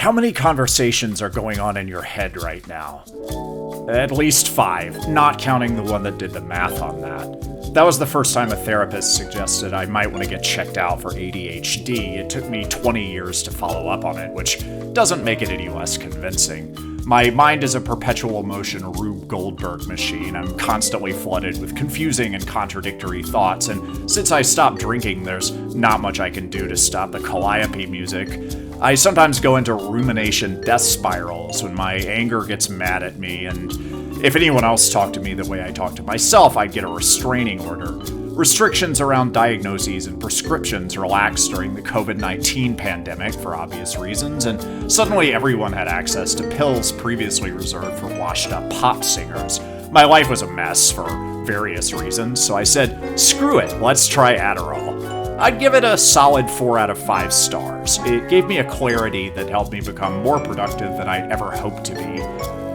How many conversations are going on in your head right now? At least 5, not counting the one that did the math on that. That was the first time a therapist suggested I might want to get checked out for ADHD. It took me 20 years to follow up on it, which doesn't make it any less convincing. My mind is a perpetual motion Rube Goldberg machine. I'm constantly flooded with confusing and contradictory thoughts, and since I stopped drinking, there's not much I can do to stop the calliope music. I sometimes go into rumination death spirals when my anger gets mad at me, and if anyone else talked to me the way I talk to myself, I'd get a restraining order. Restrictions around diagnoses and prescriptions relaxed during the COVID-19 pandemic for obvious reasons, and suddenly everyone had access to pills previously reserved for washed-up pop singers. My life was a mess for various reasons, so I said, screw it, let's try Adderall. I'd give it a solid 4 out of 5 stars. It gave me a clarity that helped me become more productive than I'd ever hoped to be.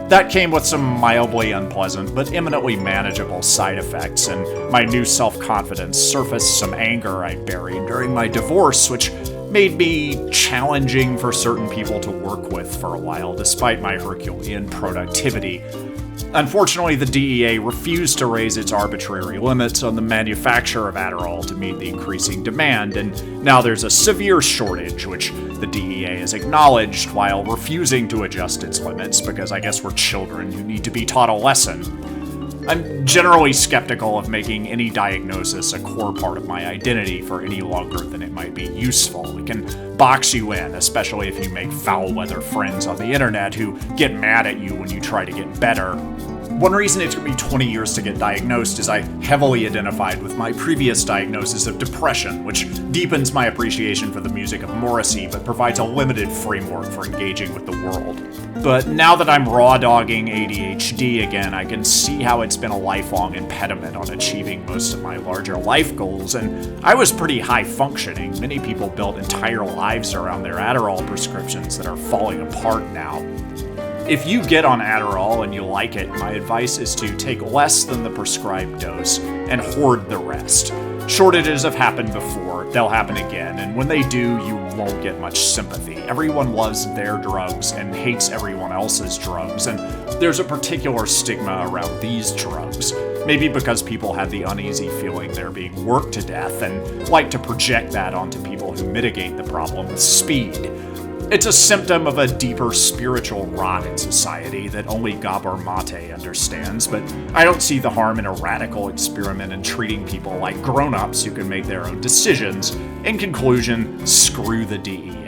That came with some mildly unpleasant but eminently manageable side effects, and my new self-confidence surfaced some anger I buried during my divorce, which made me challenging for certain people to work with for a while, despite my Herculean productivity. Unfortunately, the DEA refused to raise its arbitrary limits on the manufacture of Adderall to meet the increasing demand, and now there's a severe shortage, which the DEA has acknowledged while refusing to adjust its limits because I guess we're children who need to be taught a lesson. I'm generally skeptical of making any diagnosis a core part of my identity for any longer than it might be useful. It can box you in, especially if you make foul-weather friends on the internet who get mad at you when you try to get better. One reason it took me 20 years to get diagnosed is I heavily identified with my previous diagnosis of depression, which deepens my appreciation for the music of Morrissey, but provides a limited framework for engaging with the world. But now that I'm raw-dogging ADHD again, I can see how it's been a lifelong impediment on achieving most of my larger life goals, and I was pretty high-functioning. Many people built entire lives around their Adderall prescriptions that are falling apart now. If you get on Adderall and you like it, my advice is to take less than the prescribed dose and hoard the rest. Shortages have happened before, they'll happen again, and when they do, you won't get much sympathy. Everyone loves their drugs and hates everyone else's drugs, and there's a particular stigma around these drugs. Maybe because people have the uneasy feeling they're being worked to death and like to project that onto people who mitigate the problem with speed. It's a symptom of a deeper spiritual rot in society that only Gabor Mate understands, but I don't see the harm in a radical experiment in treating people like grown-ups who can make their own decisions. In conclusion, screw the DEA.